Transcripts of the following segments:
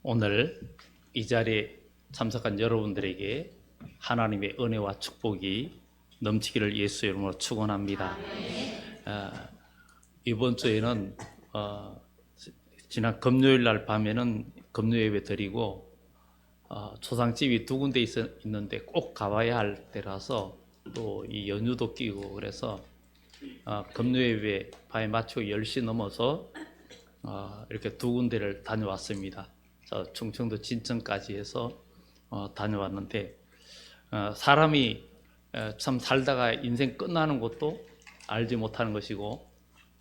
오늘 이 자리에 참석한 여러분들에게 하나님의 은혜와 축복이 넘치기를 예수 이름으로 축원합니다. 이번 주에는 지난 금요일 날 밤에는 금요 예배 드리고 초상집이 두 군데 있는데 꼭 가봐야 할 때라서 또 이 연휴도 끼고 그래서 금요 예배 밤에 마치고 10시 넘어서 이렇게 두 군데를 다녀왔습니다. 충청도 진천까지 해서 다녀왔는데 사람이 참 살다가 인생 끝나는 것도 알지 못하는 것이고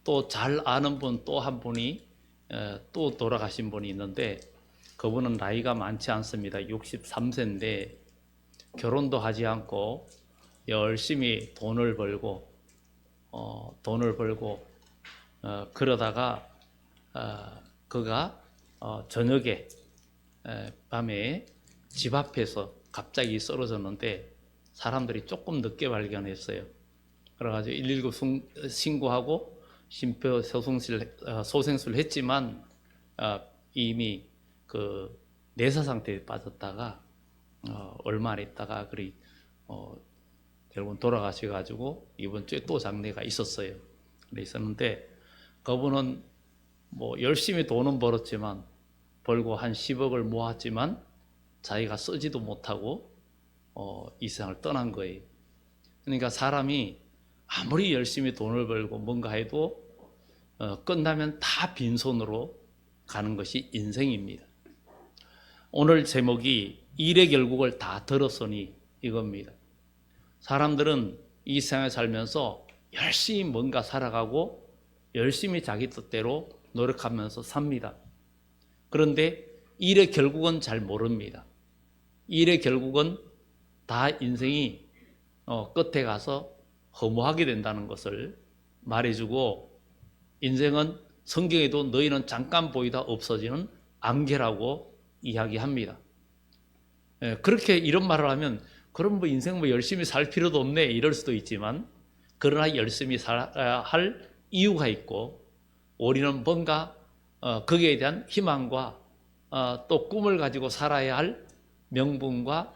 또 잘 아는 분 또 한 분이 또 돌아가신 분이 있는데 그분은 나이가 많지 않습니다. 63세인데 결혼도 하지 않고 열심히 돈을 벌고 그러다가 그가 저녁에 밤에 집 앞에서 갑자기 쓰러졌는데 사람들이 조금 늦게 발견했어요. 그래가지고 119 신고하고 심폐소생술을 했지만 이미 그 내사 상태에 빠졌다가 얼마 안 있다가 결국은 돌아가셔가지고 이번 주에 또 장례가 있었어요. 있었는데 그분은 뭐 열심히 돈은 벌었지만 벌고 한 10억을 모았지만 자기가 쓰지도 못하고 이 세상을 떠난 거예요. 그러니까 사람이 아무리 열심히 돈을 벌고 뭔가 해도 끝나면 다 빈손으로 가는 것이 인생입니다. 오늘 제목이 일의 결국을 다 들었으니 이겁니다. 사람들은 이 세상에 살면서 열심히 뭔가 살아가고 열심히 자기 뜻대로 노력하면서 삽니다. 그런데 일의 결국은 잘 모릅니다. 일의 결국은 다 인생이 끝에 가서 허무하게 된다는 것을 말해주고 인생은 성경에도 너희는 잠깐 보이다 없어지는 안개라고 이야기합니다. 그렇게 이런 말을 하면 그럼 뭐 인생 뭐 열심히 살 필요도 없네 이럴 수도 있지만 그러나 열심히 살아야 할 이유가 있고 우리는 뭔가 거기에 대한 희망과 또 꿈을 가지고 살아야 할 명분과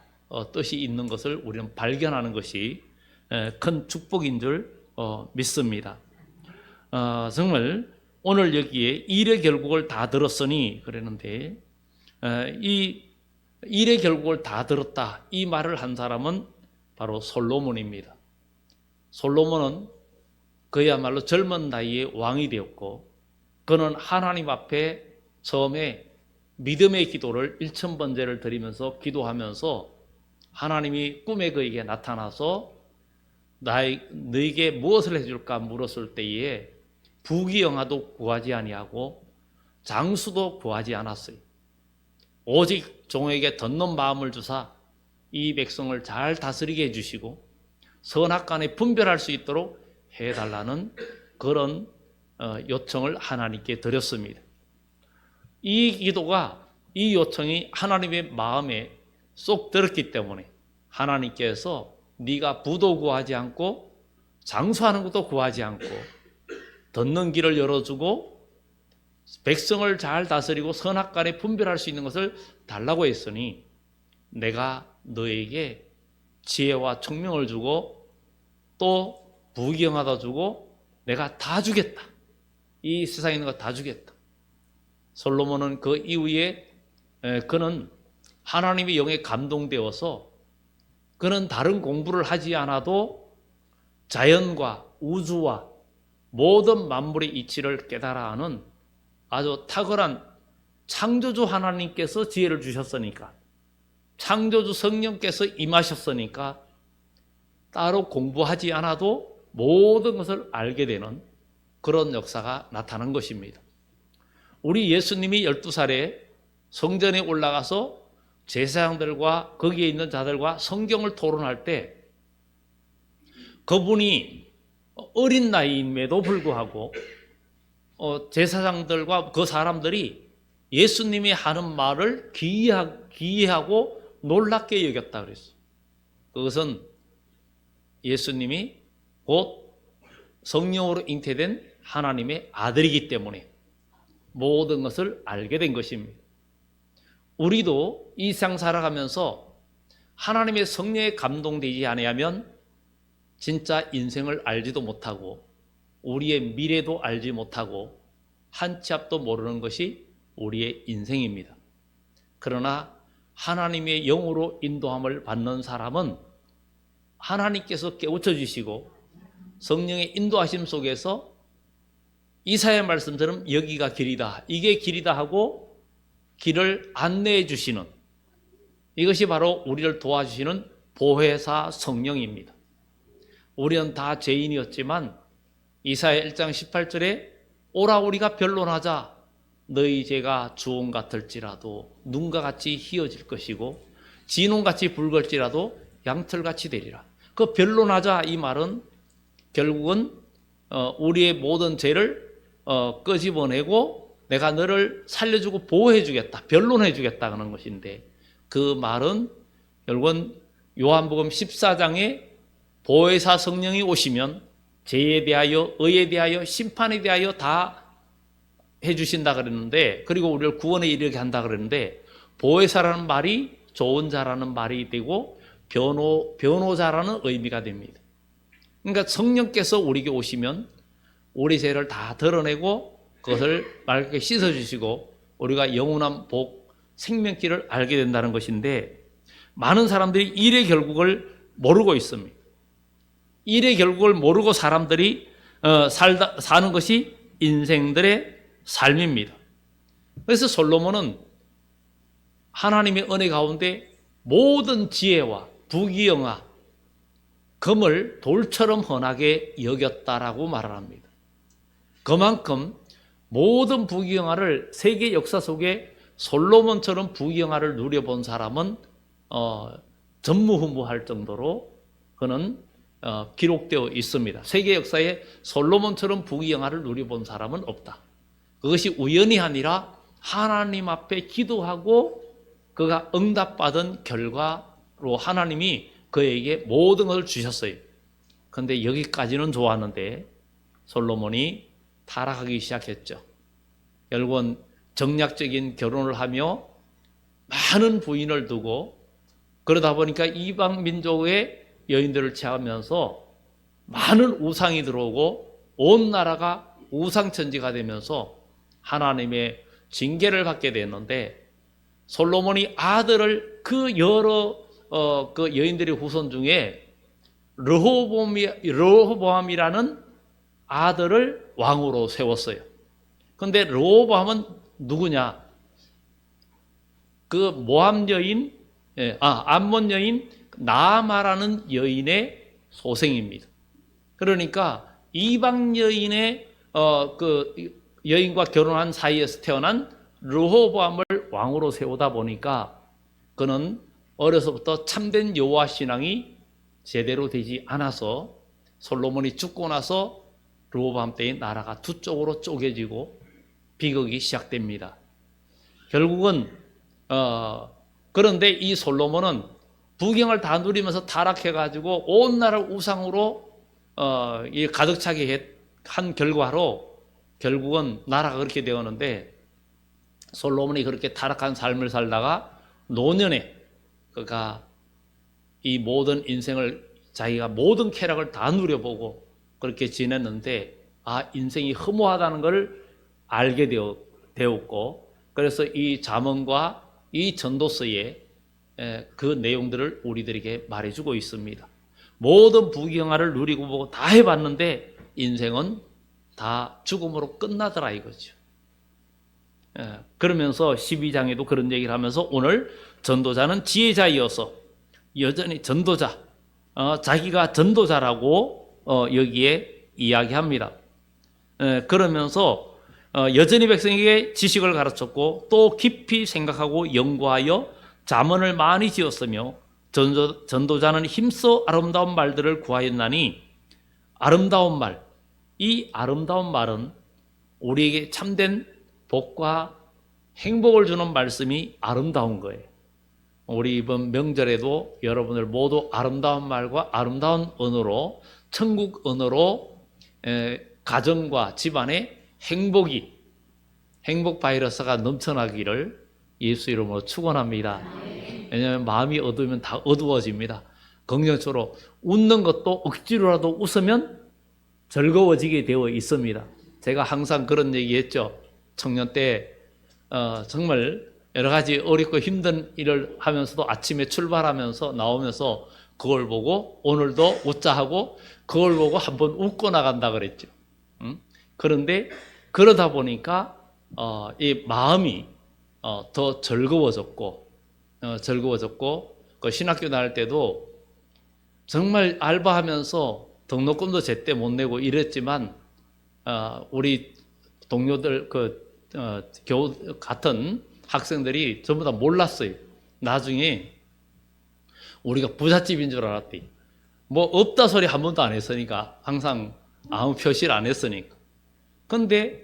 뜻이 있는 것을 우리는 발견하는 것이 큰 축복인 줄 믿습니다. 정말 오늘 여기에 일의 결국을 다 들었으니 그랬는데 이 일의 결국을 다 들었다 이 말을 한 사람은 바로 솔로몬입니다. 솔로몬은 그야말로 젊은 나이에 왕이 되었고 그는 하나님 앞에 처음에 믿음의 기도를 1000번제를 드리면서 기도하면서 하나님이 꿈에 그에게 나타나서 너에게 무엇을 해줄까 물었을 때에 부귀영화도 구하지 아니하고 장수도 구하지 않았어요. 오직 종에게 덧는 마음을 주사 이 백성을 잘 다스리게 해주시고 선악간에 분별할 수 있도록 해달라는 그런 요청을 하나님께 드렸습니다. 이 기도가 이 요청이 하나님의 마음에 쏙 들었기 때문에 하나님께서 네가 부도 구하지 않고 장수하는 것도 구하지 않고 덧는 길을 열어주고 백성을 잘 다스리고 선악간에 분별할 수 있는 것을 달라고 했으니 내가 너에게 지혜와 총명을 주고 또 부귀영화도 주고 내가 다 주겠다. 이 세상에 있는 거 다 주겠다. 솔로몬은 그 이후에 그는 하나님의 영에 감동되어서 그는 다른 공부를 하지 않아도 자연과 우주와 모든 만물의 이치를 깨달아 하는 아주 탁월한 창조주 하나님께서 지혜를 주셨으니까 창조주 성령께서 임하셨으니까 따로 공부하지 않아도 모든 것을 알게 되는 그런 역사가 나타난 것입니다. 우리 예수님이 12살에 성전에 올라가서 제사장들과 거기에 있는 자들과 성경을 토론할 때 그분이 어린 나이임에도 불구하고 제사장들과 그 사람들이 예수님이 하는 말을 기이하고 놀랍게 여겼다 그랬어요. 그것은 예수님이 곧 성령으로 잉태된 하나님의 아들이기 때문에 모든 것을 알게 된 것입니다. 우리도 이 세상 살아가면서 하나님의 성령에 감동되지 아니하면 진짜 인생을 알지도 못하고 우리의 미래도 알지 못하고 한 치 앞도 모르는 것이 우리의 인생입니다. 그러나 하나님의 영으로 인도함을 받는 사람은 하나님께서 깨우쳐 주시고 성령의 인도하심 속에서 이사야 말씀처럼 여기가 길이다, 이게 길이다 하고 길을 안내해 주시는, 이것이 바로 우리를 도와주시는 보혜사 성령입니다. 우리는 다 죄인이었지만 이사야 1장 18절에 오라 우리가 변론하자, 너희 죄가 주홍 같을지라도 눈과 같이 희어질 것이고 진홍같이 붉을지라도 양털같이 되리라. 그 변론하자, 이 말은 결국은 우리의 모든 죄를 끄집어내고 내가 너를 살려주고 보호해주겠다, 변론해주겠다 하는 것인데, 그 말은 결국은 요한복음 14장에 보혜사 성령이 오시면 죄에 대하여, 의에 대하여, 심판에 대하여 다 해주신다 그랬는데, 그리고 우리를 구원에 이르게 한다 그랬는데, 보혜사라는 말이 좋은 자라는 말이 되고 변호자라는 의미가 됩니다. 그러니까 성령께서 우리에게 오시면 우리 죄를 다 드러내고 그것을 맑게 씻어주시고 우리가 영원한 복, 생명길을 알게 된다는 것인데, 많은 사람들이 일의 결국을 모르고 있습니다. 일의 결국을 모르고 사람들이 사는 것이 인생들의 삶입니다. 그래서 솔로몬은 하나님의 은혜 가운데 모든 지혜와 부귀영화, 금을 돌처럼 헌하게 여겼다라고 말을 합니다. 그만큼 모든 부귀영화를 세계 역사 속에 솔로몬처럼 부귀영화를 누려본 사람은 전무후무할 정도로 그는 기록되어 있습니다. 세계 역사에 솔로몬처럼 부귀영화를 누려본 사람은 없다. 그것이 우연이 아니라 하나님 앞에 기도하고 그가 응답받은 결과로 하나님이 그에게 모든 것을 주셨어요. 그런데 여기까지는 좋았는데 솔로몬이 타락하기 시작했죠. 결국은 정략적인 결혼을 하며 많은 부인을 두고, 그러다 보니까 이방 민족의 여인들을 취하면서 많은 우상이 들어오고 온 나라가 우상천지가 되면서 하나님의 징계를 받게 됐는데, 솔로몬이 아들을 그 여러 그 여인들의 후손 중에 르호보암이라는 아들을 왕으로 세웠어요. 그런데 르호보암은 누구냐? 그 모함 여인, 암몬 여인 나아마라는 여인의 소생입니다. 그러니까 이방 여인의 그 여인과 결혼한 사이에서 태어난 르호보암을 왕으로 세우다 보니까 그는 어려서부터 참된 여호와 신앙이 제대로 되지 않아서 솔로몬이 죽고 나서 르호보암 때의 나라가 두 쪽으로 쪼개지고 비극이 시작됩니다. 결국은 그런데 이 솔로몬은 부경을 다 누리면서 타락해가지고 온 나라를 우상으로 가득 차게 한 결과로 결국은 나라가 그렇게 되었는데, 솔로몬이 그렇게 타락한 삶을 살다가 노년에 그가 이 모든 인생을, 자기가 모든 쾌락을 다 누려보고 그렇게 지냈는데, 인생이 허무하다는 것을 알게 되었고, 그래서 이 잠언과 이 전도서에 그 내용들을 우리들에게 말해주고 있습니다. 모든 부귀영화를 누리고 보고 다 해봤는데 인생은 다 죽음으로 끝나더라 이거죠. 그러면서 12장에도 그런 얘기를 하면서 오늘 전도자는 지혜자이어서 여전히 전도자, 자기가 전도자라고 여기에 이야기합니다. 그러면서 여전히 백성에게 지식을 가르쳤고 또 깊이 생각하고 연구하여 잠언을 많이 지었으며 전도자는 힘써 아름다운 말들을 구하였나니, 아름다운 말, 이 아름다운 말은 우리에게 참된 복과 행복을 주는 말씀이 아름다운 거예요. 우리 이번 명절에도 여러분들 모두 아름다운 말과 아름다운 언어로, 천국 언어로 가정과 집안에 행복 바이러스가 넘쳐나기를 예수 이름으로 축원합니다. 왜냐하면 마음이 어두우면 다 어두워집니다. 긍정적으로 웃는 것도 억지로라도 웃으면 즐거워지게 되어 있습니다. 제가 항상 그런 얘기했죠. 청년 때 정말 여러 가지 어렵고 힘든 일을 하면서도 아침에 출발하면서 나오면서 그걸 보고 오늘도 웃자 하고 그걸 보고 한번 웃고 나간다 그랬죠. 그런데 그러다 보니까 이 마음이 더 즐거워졌고 그 신학교 다닐 때도 정말 알바하면서 등록금도 제때 못 내고 이랬지만 우리 동료들 같은 학생들이 전부 다 몰랐어요. 나중에 우리가 부잣집인 줄 알았대. 뭐 없다 소리 한 번도 안 했으니까, 항상 아무 표시를 안 했으니까. 근데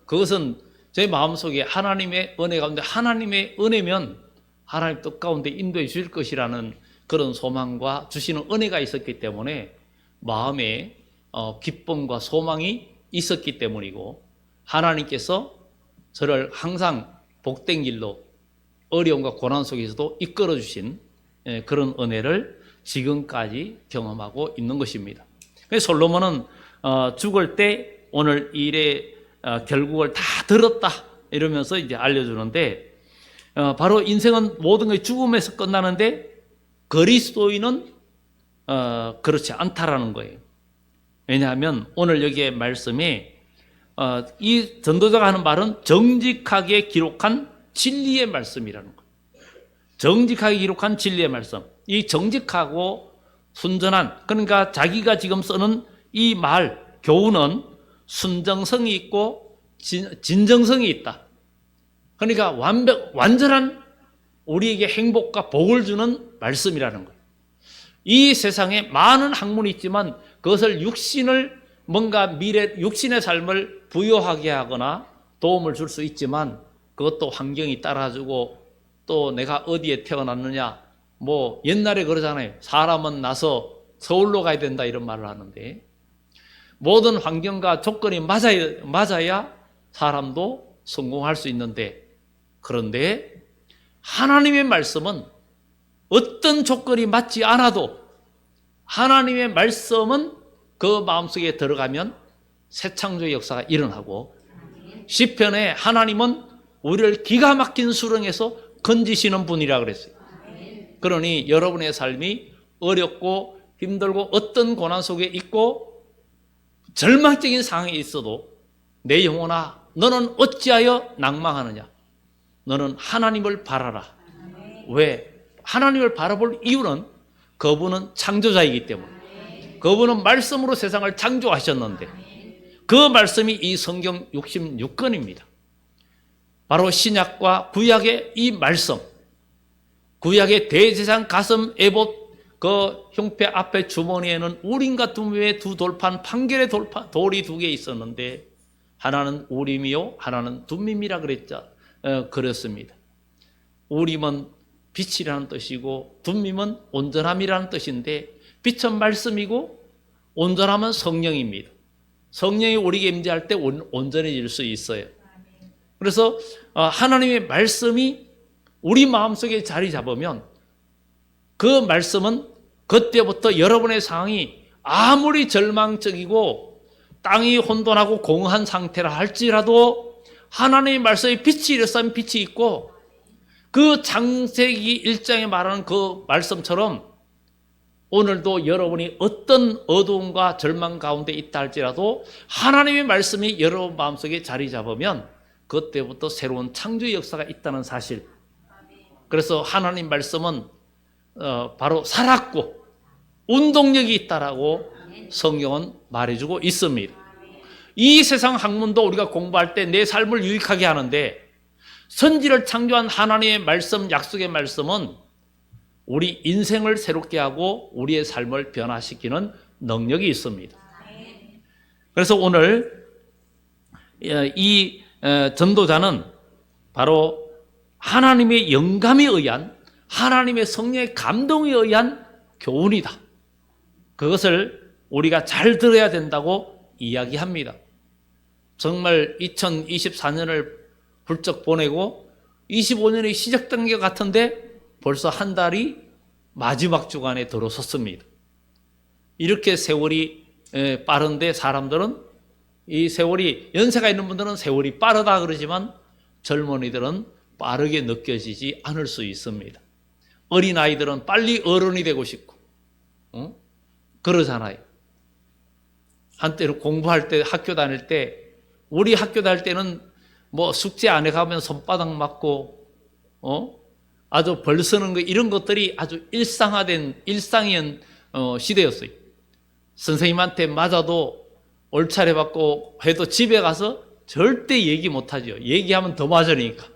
그것은 제 마음속에 하나님의 은혜 가운데, 하나님의 은혜면 하나님 뜻 가운데 인도해 주실 것이라는 그런 소망과 주시는 은혜가 있었기 때문에 마음에 기쁨과 소망이 있었기 때문이고, 하나님께서 저를 항상 복된 길로 어려움과 고난 속에서도 이끌어 주신 그런 은혜를 지금까지 경험하고 있는 것입니다. 그래서 솔로몬은 죽을 때 오늘 일의 결국을 다 들었다 이러면서 이제 알려주는데, 바로 인생은 모든 것이 죽음에서 끝나는데 그리스도인은 그렇지 않다라는 거예요. 왜냐하면 오늘 여기에 말씀에 이 전도자가 하는 말은 정직하게 기록한 진리의 말씀이라는 거예요. 정직하게 기록한 진리의 말씀. 이 정직하고 순전한, 그러니까 자기가 지금 쓰는 이 말, 교훈은 순정성이 있고 진정성이 있다. 그러니까 완전한 우리에게 행복과 복을 주는 말씀이라는 거예요. 이 세상에 많은 학문이 있지만 그것을 뭔가 육신의 삶을 부여하게 하거나 도움을 줄 수 있지만 그것도 환경이 따라주고 또 내가 어디에 태어났느냐, 뭐 옛날에 그러잖아요. 사람은 나서 서울로 가야 된다 이런 말을 하는데, 모든 환경과 조건이 맞아야 사람도 성공할 수 있는데, 그런데 하나님의 말씀은 어떤 조건이 맞지 않아도 하나님의 말씀은 그 마음속에 들어가면 새 창조의 역사가 일어나고, 시편에 하나님은 우리를 기가 막힌 수렁에서 건지시는 분이라 그랬어요. 그러니 여러분의 삶이 어렵고 힘들고 어떤 고난 속에 있고 절망적인 상황에 있어도 내 영혼아 너는 어찌하여 낭망하느냐, 너는 하나님을 바라라. 왜? 하나님을 바라볼 이유는 그분은 창조자이기 때문에, 그분은 말씀으로 세상을 창조하셨는데 그 말씀이 이 성경 66권입니다. 바로 신약과 구약의 이 말씀, 구약의 대제사장 가슴 에봇 그 형패 앞에 주머니에는 우림과 둠임의 두 돌판, 판결의 돌이 두 개 있었는데 하나는 우림이요 하나는 둠임이라 그랬습니다. 우림은 빛이라는 뜻이고 둠임은 온전함이라는 뜻인데, 빛은 말씀이고 온전함은 성령입니다. 성령이 우리에게 임재할 때 온전해질 수 있어요. 그래서 하나님의 말씀이 우리 마음속에 자리 잡으면 그 말씀은 그때부터 여러분의 상황이 아무리 절망적이고 땅이 혼돈하고 공허한 상태라 할지라도 하나님의 말씀에 빛이 일어서면 빛이 있고, 그 창세기 1장에 말하는 그 말씀처럼 오늘도 여러분이 어떤 어두움과 절망 가운데 있다 할지라도 하나님의 말씀이 여러분 마음속에 자리 잡으면 그때부터 새로운 창조의 역사가 있다는 사실. 그래서 하나님 말씀은 바로 살았고 운동력이 있다라고 성경은 말해주고 있습니다. 이 세상 학문도 우리가 공부할 때 내 삶을 유익하게 하는데, 선지를 창조한 하나님의 말씀, 약속의 말씀은 우리 인생을 새롭게 하고 우리의 삶을 변화시키는 능력이 있습니다. 그래서 오늘 이 전도자는 바로 하나님의 영감에 의한, 하나님의 성령의 감동에 의한 교훈이다. 그것을 우리가 잘 들어야 된다고 이야기합니다. 정말 2024년을 훌쩍 보내고 25년이 시작된 게 같은데 벌써 한 달이 마지막 주간에 들어섰습니다. 이렇게 세월이 빠른데 사람들은 이 세월이, 연세가 있는 분들은 세월이 빠르다 그러지만 젊은이들은 빠르게 느껴지지 않을 수 있습니다. 어린아이들은 빨리 어른이 되고 싶고 그러잖아요. 한때는 공부할 때, 학교 다닐 때, 우리 학교 다닐 때는 뭐 숙제 안 해가면 손바닥 맞고 아주 벌 쓰는 거, 이런 것들이 아주 일상화된 일상인 시대였어요. 선생님한테 맞아도 얼차례 받고 해도 집에 가서 절대 얘기 못하죠. 얘기하면 더 맞으니까.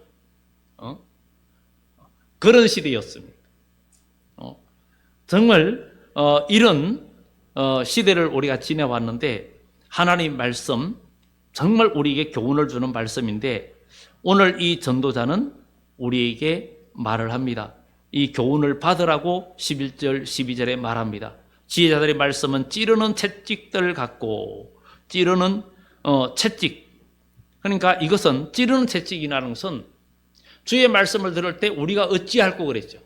그런 시대였습니다. 정말 이런 시대를 우리가 지내왔는데 하나님 말씀, 정말 우리에게 교훈을 주는 말씀인데 오늘 이 전도자는 우리에게 말을 합니다. 이 교훈을 받으라고 11절 12절에 말합니다. 지혜자들의 말씀은 찌르는 채찍들 같고, 찌르는 채찍, 그러니까 이것은 찌르는 채찍이라는 것은 주의 말씀을 들을 때 우리가 어찌할꼬 그랬죠.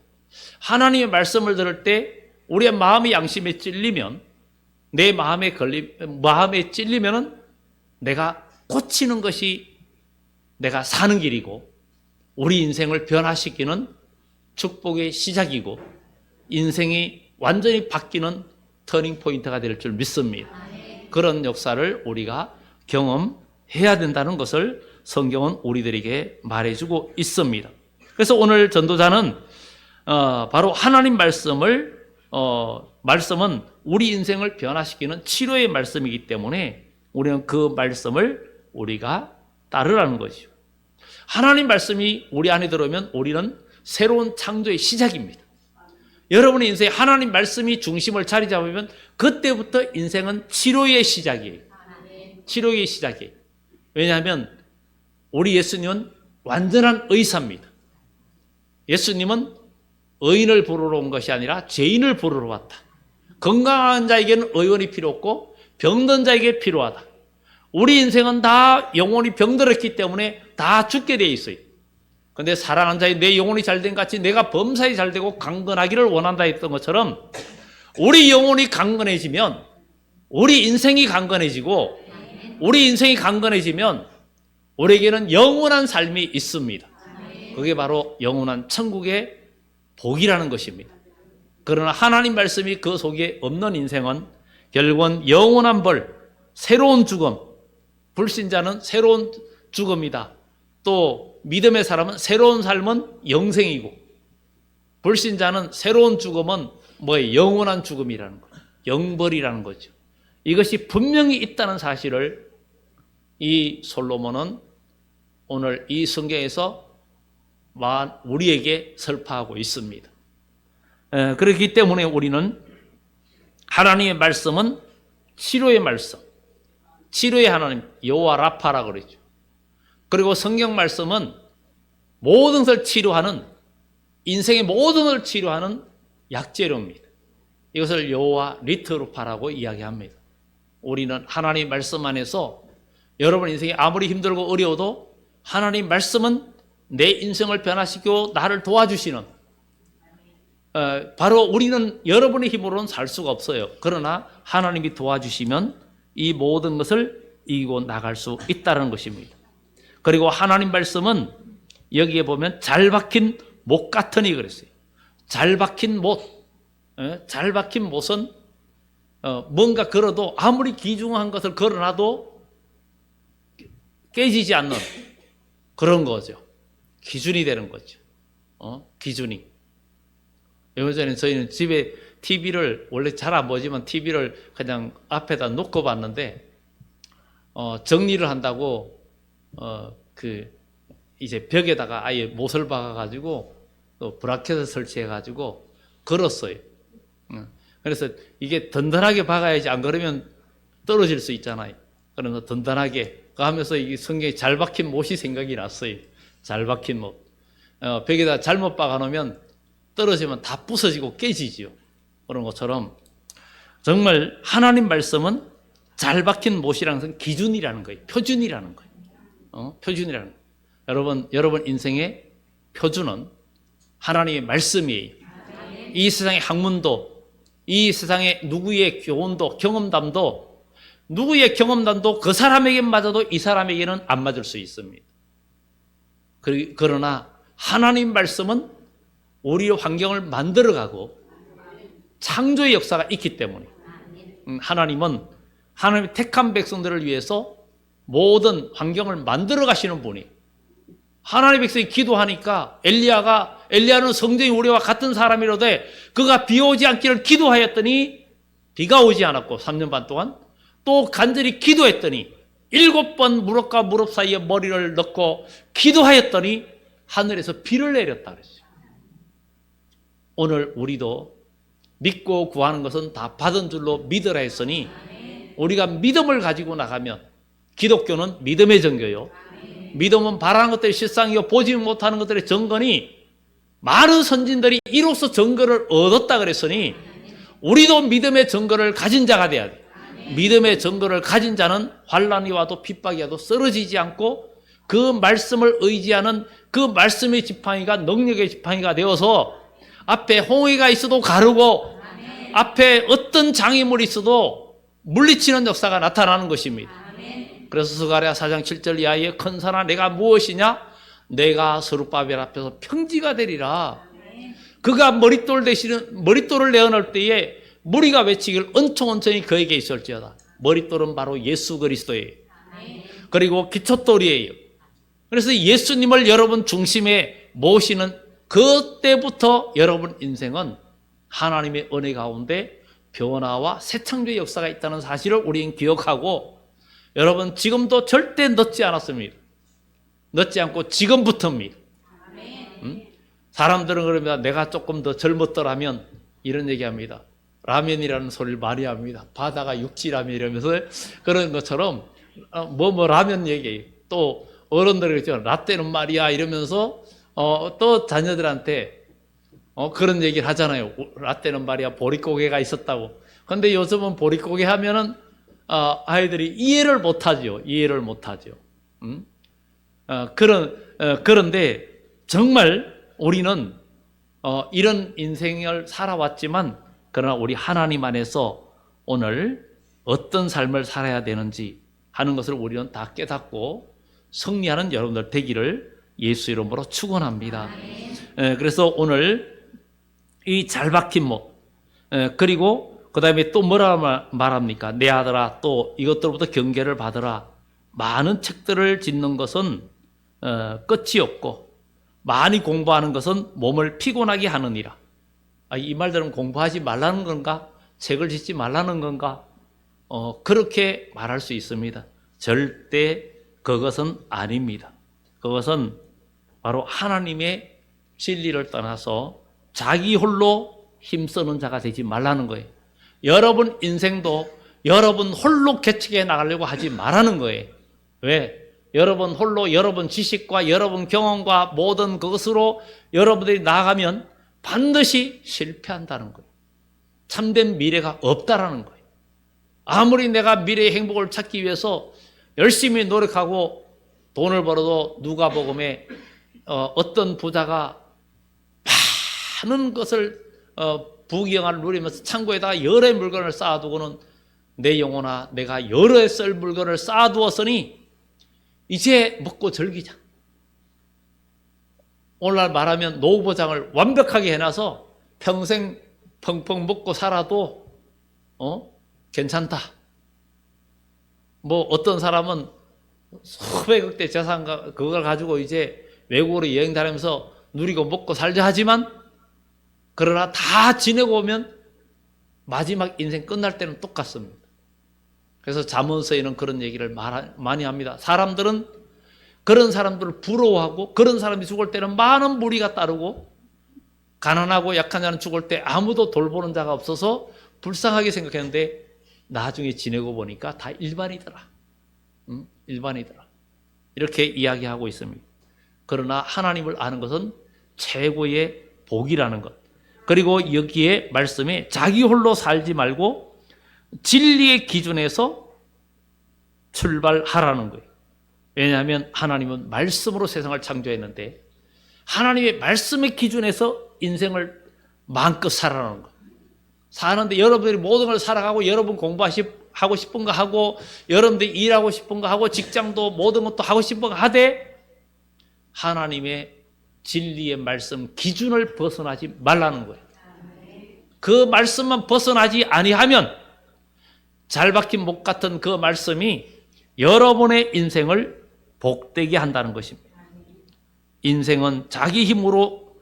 하나님의 말씀을 들을 때 우리의 마음의 양심에 찔리면, 내 마음에 찔리면은 내가 고치는 것이 내가 사는 길이고 우리 인생을 변화시키는 축복의 시작이고 인생이 완전히 바뀌는 터닝 포인트가 될 줄 믿습니다. 그런 역사를 우리가 경험해야 된다는 것을 성경은 우리들에게 말해주고 있습니다. 그래서 오늘 전도자는 바로 하나님 말씀은 우리 인생을 변화시키는 치료의 말씀이기 때문에 우리는 그 말씀을 우리가 따르라는 것이죠. 하나님 말씀이 우리 안에 들어오면 우리는 새로운 창조의 시작입니다. 여러분의 인생에 하나님 말씀이 중심을 자리 잡으면 그때부터 인생은 치료의 시작이에요. 치료의 시작이에요. 왜냐하면 우리 예수님은 완전한 의사입니다. 예수님은 의인을 부르러 온 것이 아니라 죄인을 부르러 왔다. 건강한 자에게는 의원이 필요 없고 병든 자에게 필요하다. 우리 인생은 다 영혼이 병들었기 때문에 다 죽게 되어 있어요. 그런데 사랑하는 자의 내 영혼이 잘된 같이 내가 범사에 잘되고 강건하기를 원한다 했던 것처럼 우리 영혼이 강건해지면 우리 인생이 강건해지고 우리 인생이 강건해지면 우리에게는 영원한 삶이 있습니다. 그게 바로 영원한 천국의 복이라는 것입니다. 그러나 하나님 말씀이 그 속에 없는 인생은 결국은 영원한 벌, 새로운 죽음, 불신자는 새로운 죽음이다. 또 믿음의 사람은 새로운 삶은 영생이고 불신자는 새로운 죽음은 뭐예요? 영원한 죽음이라는 거예요. 영벌이라는 거죠. 이것이 분명히 있다는 사실을 이 솔로몬은 오늘 이 성경에서 우리에게 설파하고 있습니다. 그렇기 때문에 우리는 하나님의 말씀은 치료의 말씀, 치료의 하나님, 여호와 라파라고 그러죠. 그리고 성경 말씀은 모든 것을 치료하는, 인생의 모든 것을 치료하는 약재료입니다. 이것을 여호와 리트루파라고 이야기합니다. 우리는 하나님 말씀 안에서 여러분 인생이 아무리 힘들고 어려워도 하나님 말씀은 내 인생을 변화시키고 나를 도와주시는, 바로 우리는 여러분의 힘으로는 살 수가 없어요. 그러나 하나님이 도와주시면 이 모든 것을 이기고 나갈 수 있다는 것입니다. 그리고 하나님 말씀은 여기에 보면 잘 박힌 못 같으니 그랬어요. 잘 박힌 못, 잘 박힌 못은 뭔가 걸어도 아무리 귀중한 것을 걸어놔도 깨지지 않는 그런 거죠. 기준이 되는 거죠. 기준이. 얼마 전에 저희는 집에 TV를 원래 잘 안 보지만 TV를 그냥 앞에다 놓고 봤는데 정리를 한다고 이제 벽에다가 아예 못을 박아가지고 또 브라켓을 설치해가지고 걸었어요. 그래서 이게 든든하게 박아야지 안 그러면 떨어질 수 있잖아요. 그래서 든든하게 하면서 이 성경에 잘 박힌 못이 생각이 났어요. 잘 박힌 못. 벽에다 잘못 박아놓으면 떨어지면 다 부서지고 깨지지요. 그런 것처럼 정말 하나님 말씀은 잘 박힌 못이라는 것은 기준이라는 거예요. 표준이라는 거예요. 표준이라는 거예요. 여러분 인생에 표준은 하나님의 말씀이에요. 이 세상의 학문도, 이 세상의 누구의 교훈도, 경험담도, 누구의 경험담도 그 사람에게 맞아도 이 사람에게는 안 맞을 수 있습니다. 그러나 하나님 말씀은 우리의 환경을 만들어가고 창조의 역사가 있기 때문에 하나님은 하나님의 택한 백성들을 위해서 모든 환경을 만들어 가시는 분이, 하나님의 백성이 기도하니까 엘리야는 성전이 우리와 같은 사람이로되 그가 비 오지 않기를 기도하였더니 비가 오지 않았고 3년 반 동안 또 간절히 기도했더니 7번 무릎과 무릎 사이에 머리를 넣고 기도하였더니 하늘에서 비를 내렸다 그랬어요. 오늘 우리도 믿고 구하는 것은 다 받은 줄로 믿으라 했으니 우리가 믿음을 가지고 나가면, 기독교는 믿음의 증거요, 믿음은 바라는 것들이 실상이요 보지 못하는 것들의 증거니 많은 선진들이 이로써 증거를 얻었다 그랬으니 우리도 믿음의 증거를 가진 자가 돼야 돼. 믿음의 증거를 가진 자는 환난이 와도 핍박이 와도 쓰러지지 않고 그 말씀을 의지하는 그 말씀의 지팡이가 능력의 지팡이가 되어서 앞에 홍해가 있어도 가르고 앞에 어떤 장애물이 있어도 물리치는 역사가 나타나는 것입니다. 그래서 스가랴 4장 7절 이하에 큰 산아 내가 무엇이냐? 내가 스룹바벨 앞에서 평지가 되리라. 그가 머릿돌을 내어놓을 때에 무리가 외치기를 은총은총이 그에게 있을지어다. 머릿돌은 바로 예수 그리스도예요. 그리고 기초돌이에요. 그래서 예수님을 여러분 중심에 모시는 그때부터 여러분 인생은 하나님의 은혜 가운데 변화와 새 창조의 역사가 있다는 사실을 우리는 기억하고, 여러분 지금도 절대 늦지 않았습니다. 늦지 않고 지금부터입니다. 사람들은 그러면 내가 조금 더 젊었더라면 이런 얘기합니다. 라면이라는 소리를 많이 합니다. 바다가 육지라면 이러면서 그런 것처럼 라면 얘기해요. 또 어른들이 그랬죠. 라떼는 말이야 이러면서 또 자녀들한테 그런 얘기를 하잖아요. 라떼는 말이야 보릿고개가 있었다고. 근데 요즘은 보릿고개 하면은 아이들이 이해를 못하죠. 그런데 정말 우리는 이런 인생을 살아왔지만, 그러나 우리 하나님 안에서 오늘 어떤 삶을 살아야 되는지 하는 것을 우리는 다 깨닫고 승리하는 여러분들 되기를 예수 이름으로 축원합니다. 그래서 오늘 이 잘 박힌 목, 그리고 그 다음에 또 뭐라 말합니까? 내 아들아 또 이것들부터 경계를 받으라. 많은 책들을 짓는 것은 끝이 없고 많이 공부하는 것은 몸을 피곤하게 하느니라. 이 말들은 공부하지 말라는 건가? 책을 짓지 말라는 건가? 그렇게 말할 수 있습니다. 절대 그것은 아닙니다. 그것은 바로 하나님의 진리를 떠나서 자기 홀로 힘쓰는 자가 되지 말라는 거예요. 여러분 인생도 여러분 홀로 개척해 나가려고 하지 말라는 거예요. 왜? 여러분 홀로 여러분 지식과 여러분 경험과 모든 그것으로 여러분들이 나아가면 반드시 실패한다는 거예요. 참된 미래가 없다라는 거예요. 아무리 내가 미래의 행복을 찾기 위해서 열심히 노력하고 돈을 벌어도 누가복음에 어떤 부자가 많은 것을 부귀영화를 누리면서 창고에다가 여러 물건을 쌓아두고는 내 영혼아 내가 여러 해 쓸 물건을 쌓아두었으니 이제 먹고 즐기자. 오늘날 말하면 노후보장을 완벽하게 해놔서 평생 펑펑 먹고 살아도 괜찮다. 뭐 어떤 사람은 수백억대 재산 그걸 가지고 이제 외국으로 여행 다니면서 누리고 먹고 살자 하지만, 그러나 다 지내고 오면 마지막 인생 끝날 때는 똑같습니다. 그래서 잠언서에는 그런 얘기를 많이 합니다. 사람들은 그런 사람들을 부러워하고 그런 사람이 죽을 때는 많은 무리가 따르고 가난하고 약한 자는 죽을 때 아무도 돌보는 자가 없어서 불쌍하게 생각했는데 나중에 지내고 보니까 다 일반이더라. 일반이더라. 이렇게 이야기하고 있습니다. 그러나 하나님을 아는 것은 최고의 복이라는 것. 그리고 여기에 말씀에 자기 홀로 살지 말고 진리의 기준에서 출발하라는 거예요. 왜냐하면 하나님은 말씀으로 세상을 창조했는데 하나님의 말씀의 기준에서 인생을 마음껏 살아가는 거예요. 사는데 여러분들이 모든 걸 살아가고 여러분 공부하고 싶은 거 하고 여러분들이 일하고 싶은 거 하고 직장도 모든 것도 하고 싶은 거 하되 하나님의 진리의 말씀 기준을 벗어나지 말라는 거예요. 그 말씀만 벗어나지 아니하면 잘 박힌 목 같은 그 말씀이 여러분의 인생을 복되게 한다는 것입니다. 인생은 자기 힘으로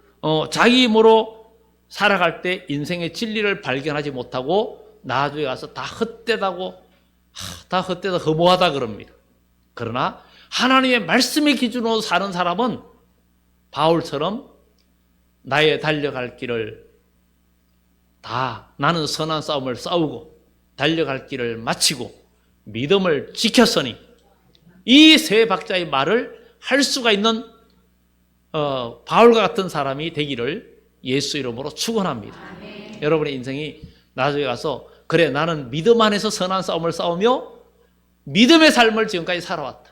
살아갈 때 인생의 진리를 발견하지 못하고 나중에 가서 다 헛되다고 다 헛되다 허무하다 그럽니다. 그러나 하나님의 말씀의 기준으로 사는 사람은 바울처럼 나의 달려갈 길을 다 나는 선한 싸움을 싸우고 달려갈 길을 마치고 믿음을 지켰으니 이 세 박자의 말을 할 수가 있는 바울과 같은 사람이 되기를 예수 이름으로 축원합니다. 여러분의 인생이 나중에 가서 그래 나는 믿음 안에서 선한 싸움을 싸우며 믿음의 삶을 지금까지 살아왔다.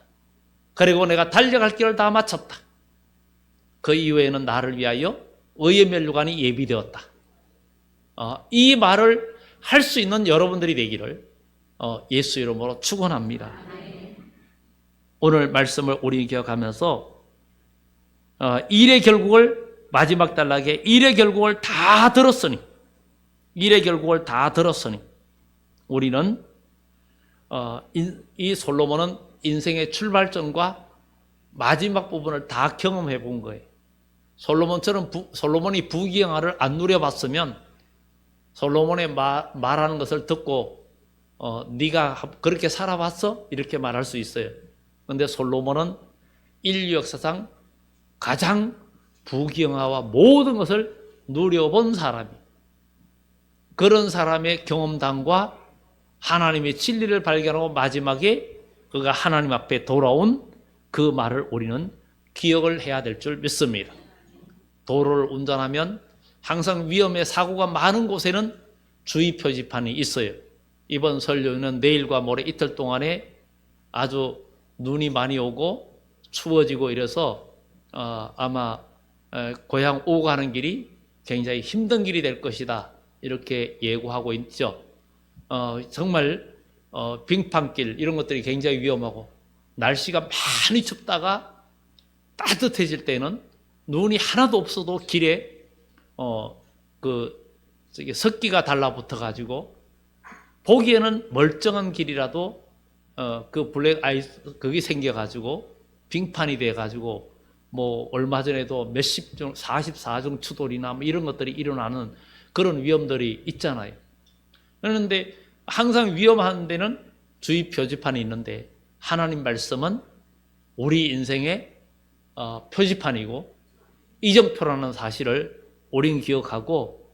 그리고 내가 달려갈 길을 다 마쳤다. 그 이후에는 나를 위하여 의의 면류관이 예비되었다. 이 말을 할 수 있는 여러분들이 되기를 예수 이름으로 축원합니다. 오늘 말씀을 우리 기억하면서 일의 결국을 마지막 단락에 일의 결국을 다 들었으니 우리는 이 솔로몬은 인생의 출발점과 마지막 부분을 다 경험해 본 거예요. 솔로몬이 부귀영화를 안 누려봤으면 솔로몬의 말하는 것을 듣고 네가 그렇게 살아봤어? 이렇게 말할 수 있어요. 그런데 솔로몬은 인류 역사상 가장 부귀영화와 모든 것을 누려본 사람이 그런 사람의 경험담과 하나님의 진리를 발견하고 마지막에 그가 하나님 앞에 돌아온 그 말을 우리는 기억을 해야 될 줄 믿습니다. 도로를 운전하면 항상 위험의 사고가 많은 곳에는 주의 표지판이 있어요. 이번 설교는 내일과 모레 이틀 동안에 아주 눈이 많이 오고 추워지고 이래서 아마 고향 오고 가는 길이 굉장히 힘든 길이 될 것이다. 이렇게 예고하고 있죠. 정말 빙판길 이런 것들이 굉장히 위험하고 날씨가 많이 춥다가 따뜻해질 때는 눈이 하나도 없어도 길에 습기가 달라붙어 가지고 보기에는 멀쩡한 길이라도 그 블랙 아이스 그게 생겨 가지고 빙판이 돼 가지고 뭐 얼마 전에도 몇십 중 44중 추돌이나 뭐 이런 것들이 일어나는 그런 위험들이 있잖아요. 그런데 항상 위험한 데는 주의 표지판이 있는데 하나님 말씀은 우리 인생의 표지판이고 이정표라는 사실을 우리는 기억하고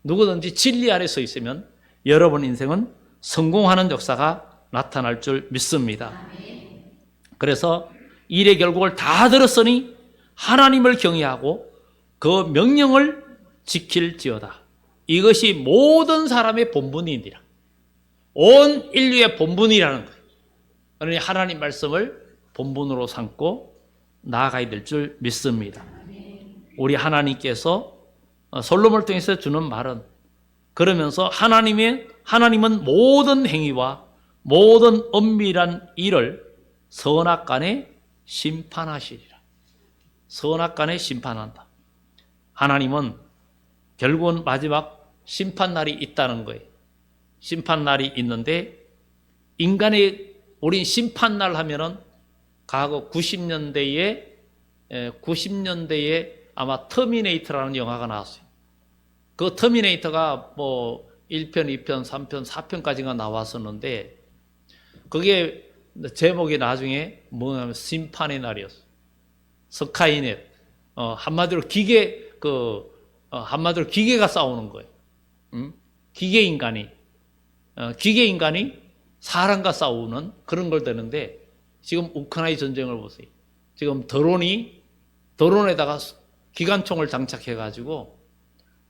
누구든지 진리 아래 서 있으면 여러분 인생은 성공하는 역사가 나타날 줄 믿습니다. 그래서 일의 결국을 다 들었으니 하나님을 경외하고 그 명령을 지킬지어다. 이것이 모든 사람의 본분이니라. 온 인류의 본분이라는 거예요. 그러니 하나님 말씀을 본분으로 삼고 나아가야 될 줄 믿습니다. 우리 하나님께서 솔로몬을 통해서 주는 말은 그러면서 하나님은 모든 행위와 모든 엄밀한 일을 선악간에 심판하시리라. 선악간에 심판한다. 하나님은 결국은 마지막 심판날이 있다는 거예요. 심판날이 있는데 우린 심판날 하면은 과거 90년대에 아마 터미네이터라는 영화가 나왔어요. 그 터미네이터가 뭐 1편, 2편, 3편, 4편까지가 나왔었는데 그게 제목이 나중에 뭐냐면 심판의 날이었어요. 스카이넷. 한마디로 기계가 싸우는 거예요. 기계 인간이 사람과 싸우는 그런 걸 되는데 지금 우크라이나 전쟁을 보세요. 지금 드론에다가 기관총을 장착해가지고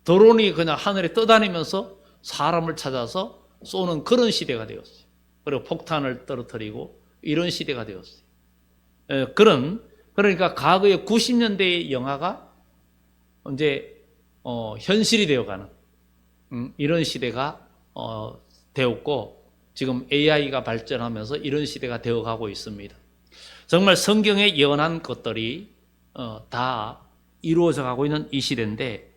드론이 그냥 하늘에 떠다니면서 사람을 찾아서 쏘는 그런 시대가 되었어요. 그리고 폭탄을 떨어뜨리고 이런 시대가 되었어요. 그런 그러니까 과거의 90년대의 영화가 이제 현실이 되어가는 이런 시대가 되었고, 지금 AI가 발전하면서 이런 시대가 되어가고 있습니다. 정말 성경에 예언한 것들이 다 이루어져 가고 있는 이 시대인데,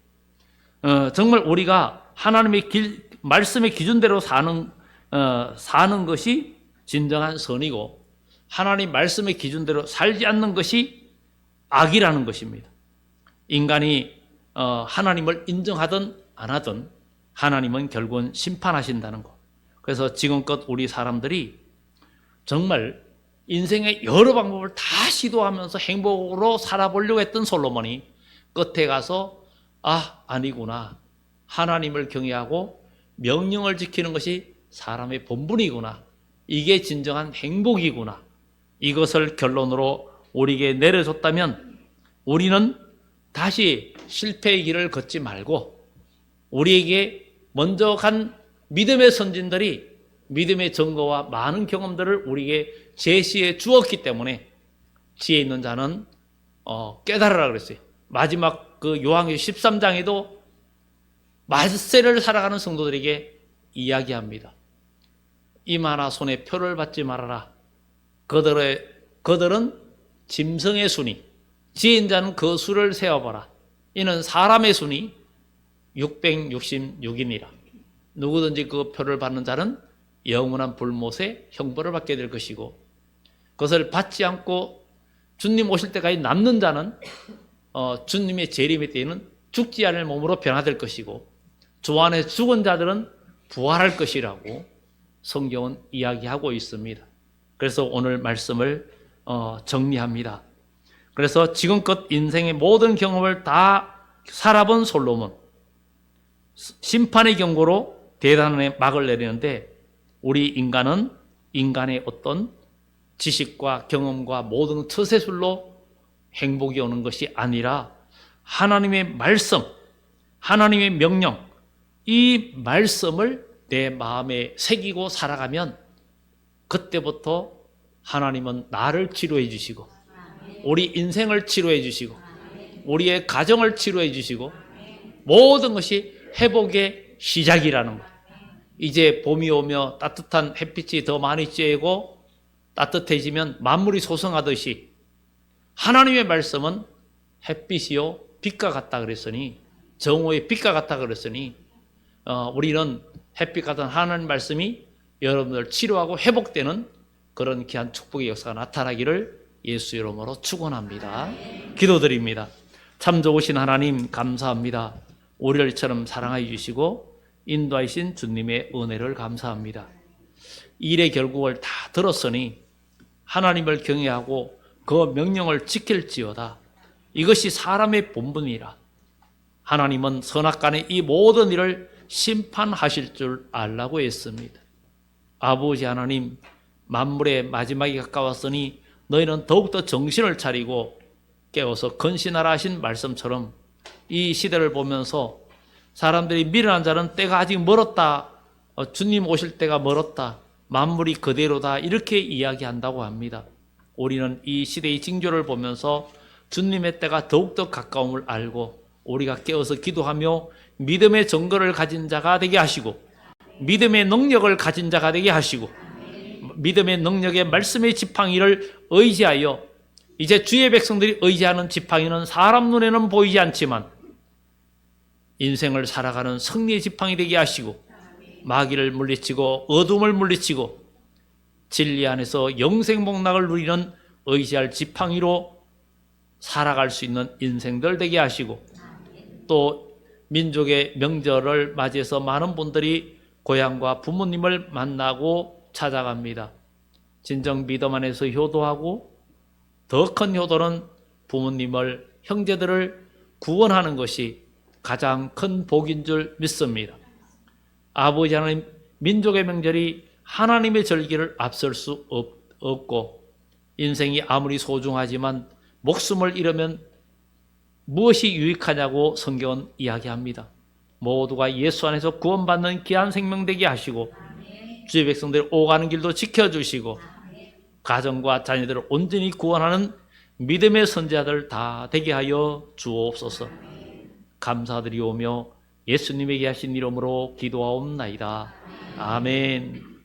정말 우리가 하나님의 말씀의 기준대로 사는 것이 진정한 선이고, 하나님 말씀의 기준대로 살지 않는 것이 악이라는 것입니다. 인간이 하나님을 인정하든 안 하든 하나님은 결국은 심판하신다는 것. 그래서 지금껏 우리 사람들이 정말 인생의 여러 방법을 다 시도하면서 행복으로 살아보려고 했던 솔로몬이 끝에 가서 아니구나, 하나님을 경외하고 명령을 지키는 것이 사람의 본분이구나, 이게 진정한 행복이구나, 이것을 결론으로 우리에게 내려줬다면 우리는 다시 실패의 길을 걷지 말고, 우리에게 먼저 간 믿음의 선진들이 믿음의 증거와 많은 경험들을 우리에게 제시해 주었기 때문에 지혜 있는 자는 깨달으라 그랬어요. 마지막 그 요한계시록 13장에도 말세를 살아가는 성도들에게 이야기합니다. 이마나 손에 표를 받지 말아라. 그들은 짐승의 순이, 지혜인 자는 그 수를 세어봐라. 이는 사람의 순이 666이니라. 누구든지 그 표를 받는 자는 영원한 불못의 형벌을 받게 될 것이고, 그것을 받지 않고 주님 오실 때까지 남는 자는 주님의 재림의 때에는 죽지 않을 몸으로 변화될 것이고, 주 안에 죽은 자들은 부활할 것이라고 성경은 이야기하고 있습니다. 그래서 오늘 말씀을 정리합니다. 그래서 지금껏 인생의 모든 경험을 다 살아본 솔로몬, 심판의 경고로 대단한 막을 내리는데, 우리 인간은 인간의 어떤 지식과 경험과 모든 처세술로 행복이 오는 것이 아니라 하나님의 말씀, 하나님의 명령, 이 말씀을 내 마음에 새기고 살아가면 그때부터 하나님은 나를 치료해 주시고, 우리 인생을 치료해 주시고, 우리의 가정을 치료해 주시고, 모든 것이 회복의 시작이라는 것. 이제 봄이 오며 따뜻한 햇빛이 더 많이 쬐고 따뜻해지면 만물이 소성하듯이 하나님의 말씀은 햇빛이요 빛과 같다 그랬으니, 정오의 빛과 같다 그랬으니 우리는 햇빛 같은 하나님 말씀이 여러분들 치료하고 회복되는 그런 귀한 축복의 역사가 나타나기를 예수 이름으로 축원합니다. 기도드립니다. 참 좋으신 하나님 감사합니다. 우리를 이처럼 사랑하여 주시고 인도하신 주님의 은혜를 감사합니다. 일의 결국을 다 들었으니 하나님을 경외하고 그 명령을 지킬지어다. 이것이 사람의 본분이라. 하나님은 선악간의 이 모든 일을 심판하실 줄 알라고 했습니다. 아버지 하나님, 만물의 마지막이 가까웠으니 너희는 더욱더 정신을 차리고 깨어서 건신하라 하신 말씀처럼 이 시대를 보면서 사람들이 미련한 자는 때가 아직 멀었다, 주님 오실 때가 멀었다, 만물이 그대로다, 이렇게 이야기한다고 합니다. 우리는 이 시대의 징조를 보면서 주님의 때가 더욱더 가까움을 알고 우리가 깨어서 기도하며 믿음의 증거를 가진 자가 되게 하시고, 믿음의 능력을 가진 자가 되게 하시고, 믿음의 능력의 말씀의 지팡이를 의지하여, 이제 주의 백성들이 의지하는 지팡이는 사람 눈에는 보이지 않지만 인생을 살아가는 승리의 지팡이 되게 하시고, 마귀를 물리치고 어둠을 물리치고 진리 안에서 영생복락을 누리는 의지할 지팡이로 살아갈 수 있는 인생들 되게 하시고, 또 민족의 명절을 맞이해서 많은 분들이 고향과 부모님을 만나고 찾아갑니다. 진정 믿음 안에서 효도하고 더 큰 효도는 부모님을, 형제들을 구원하는 것이 가장 큰 복인 줄 믿습니다. 아버지 하나님, 민족의 명절이 하나님의 절기를 앞설 수 없고, 인생이 아무리 소중하지만 목숨을 잃으면 무엇이 유익하냐고 성경은 이야기합니다. 모두가 예수 안에서 구원받는 귀한 생명 되게 하시고, 주의 백성들 오가는 길도 지켜주시고, 가정과 자녀들을 온전히 구원하는 믿음의 선자들 다 되게 하여 주옵소서. 감사드리오며 예수님에게 하신 이름으로 기도하옵나이다. 아멘.